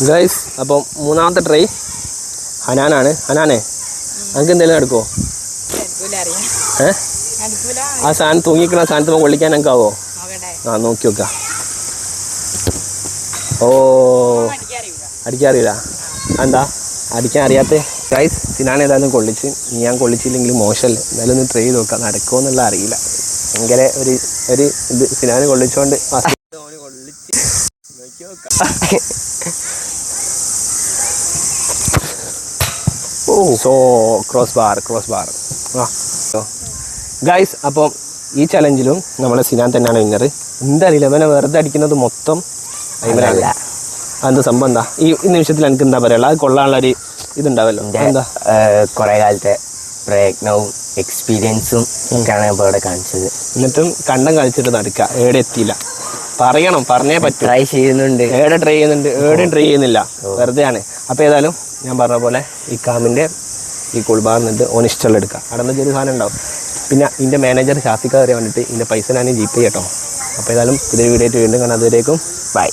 Guys അപ്പം മൂന്നാമത്തെ try ഹനാനാണ്. ഹനാനെ നമുക്ക് എന്തെങ്കിലും എടുക്കുമോ? ആ സാധനം തൂങ്ങിക്കുന്ന സാധനത്ത് കൊള്ളിക്കാൻ ഞങ്ങൾക്ക് ആവോ? ആ നോക്കി നോക്കാം. ഓ അടിക്കാറിയില്ല. എന്താ അടിക്കാൻ അറിയാത്ത? ഗൈസ് സിനാൻ ഏതായാലും കൊള്ളിച്ച്. ഞാൻ കൊള്ളിച്ചില്ലെങ്കിൽ മോശമല്ല. എന്തായാലും ഒന്ന് ട്രൈ ചെയ്ത് നോക്കാം. നടക്കുമോ എന്നുള്ള അറിയില്ല. ഭയങ്കര ഒരു ഇത് സിനാന് കൊള്ളിച്ചോണ്ട് കൊള്ളിച്ച് നോക്കി നോക്കാം. സോ ക്രോസ് ബാർ ആ ഗൈസ്. അപ്പം ഈ ചലഞ്ചിലും നമ്മളെ സിനാൻ തന്നെയാണ് വിന്നർ. എന്താ അറിയില്ല, അവനെ വെറുതെ അടിക്കുന്നത് മൊത്തം അയിമലല്ല. അതെന്താ സംഭവം? എന്താ ഈ നിമിഷത്തിൽ എനിക്ക് എന്താ പറയുക, അത് കൊള്ളാനുള്ളൊരു ഇതുണ്ടാവല്ലോ. എന്താ കുറേ കാലത്തെ പ്രയത്നവും എക്സ്പീരിയൻസും ഒക്കെയാണ് ഇപ്പോൾ ഇവിടെ കാണിച്ചത്. എന്നിട്ടും കണ്ടം കളിച്ചിട്ട് നടക്കുക, ഏടെ എത്തിയില്ല. പറയണം, പറഞ്ഞേ പറ്റും. ട്രൈ ചെയ്യുന്നുണ്ട്, ഏടെയും ട്രൈ ചെയ്യുന്നില്ല, വെറുതെയാണ്. അപ്പോൾ ഏതായാലും ഞാൻ പറഞ്ഞ പോലെ ഈ കാമിൻ്റെ ഈ കുൾബാർന്നിട്ട് ഓനിഷ്ടമുള്ള എടുക്കുക. അവിടെ നിന്ന് ചെറിയ സാധനം ഉണ്ടാവും. പിന്നെ ഇതിൻ്റെ മാനേജർ ഷാഫിക്ക കയറി വന്നിട്ട് ഇതിൻ്റെ പൈസ ഞാൻ ജീപ്പ് ചെയ്യട്ടോ. അപ്പോൾ ഏതായാലും ഇതൊരു വീഡിയോ ആയിട്ട് വീണ്ടും കാണാം. അതുവരേക്കും ബൈ.